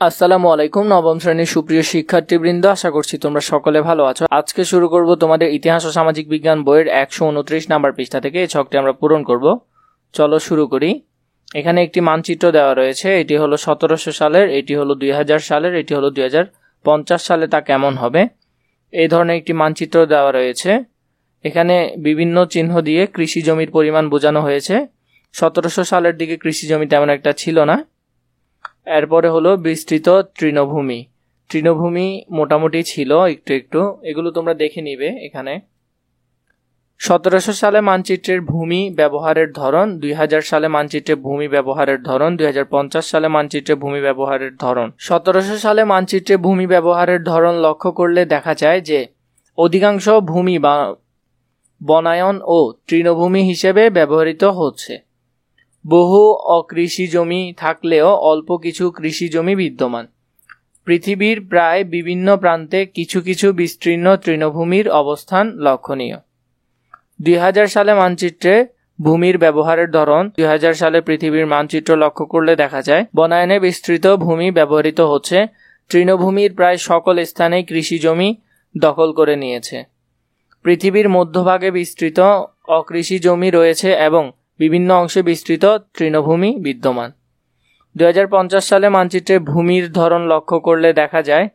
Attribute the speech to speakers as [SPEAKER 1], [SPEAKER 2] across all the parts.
[SPEAKER 1] আসসালামু আলাইকুম। নবম শ্রেণীর সুপ্রিয় শিক্ষার্থীবৃন্দ, আশা করছি তোমরা সকলে ভালো আছো। আজকে শুরু করব তোমাদের ইতিহাস ও সামাজিক বিজ্ঞান বইয়ের 129 নাম্বার পৃষ্ঠা থেকে। এই ছকটি আমরা পূরণ করব। চলো শুরু করি। এখানে একটি মানচিত্র দেওয়া রয়েছে। এটি হলো 1700 সালের, এটি হলো 2000 সালের, এটি হলো 2050 সালে তা কেমন হবে, এই ধরনের একটি মানচিত্র দেওয়া রয়েছে। এখানে বিভিন্ন চিহ্ন দিয়ে কৃষি জমির পরিমাণ বোঝানো হয়েছে। 1700 সালের দিকে কৃষি জমি তেমন একটা ছিল না। এরপরে হলো বিস্তৃত তৃণভূমি। তৃণভূমি মোটামুটি ছিল একটু একটু, এগুলো তোমরা দেখে নিবে। এখানে 1700 সালে মানচিত্রের ভূমি ব্যবহারের ধরন, 2000 সালে মানচিত্রে ভূমি ব্যবহারের ধরন, 2050 সালে মানচিত্রে ভূমি ব্যবহারের ধরন। 1700 সালে মানচিত্রে ভূমি ব্যবহারের ধরন লক্ষ্য করলে দেখা যায় যে অধিকাংশ ভূমি বা বনায়ন ও তৃণভূমি হিসেবে ব্যবহৃত হচ্ছে। বহু অকৃষি জমি থাকলেও অল্প কিছু কৃষি জমি বিদ্যমান। পৃথিবীর প্রায় বিভিন্ন প্রান্তে কিছু কিছু বিস্তীর্ণ তৃণভূমির অবস্থান লক্ষণীয়। 2000 সালে মানচিত্রে ভূমির ব্যবহারের ধরন, 2000 সালে পৃথিবীর মানচিত্র লক্ষ্য করলে দেখা যায় বনায়নে বিস্তৃত ভূমি ব্যবহৃত হচ্ছে। তৃণভূমির প্রায় সকল স্থানেই কৃষি জমি দখল করে নিয়েছে। পৃথিবীর মধ্যভাগে বিস্তৃত অকৃষি জমি রয়েছে এবং বিভিন্ন অংশে বিস্তৃত তৃণভূমি বিদ্যমান। 2050 সালে মানচিত্রে ভূমির ধরন লক্ষ্য করলে দেখা যায়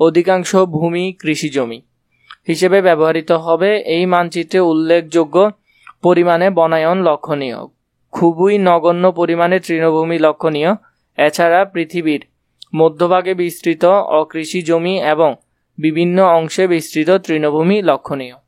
[SPEAKER 1] অধিকাংশ ভূমি কৃষি জমি হিসেবে ব্যবহৃত হবে। এই মানচিত্রে উল্লেখযোগ্য পরিমাণে বনায়ন লক্ষণীয়, খুবই নগণ্য পরিমাণে তৃণভূমি লক্ষণীয়। এছাড়া পৃথিবীর মধ্যভাগে বিস্তৃত অকৃষি জমি এবং বিভিন্ন অংশে বিস্তৃত তৃণভূমি লক্ষণীয়।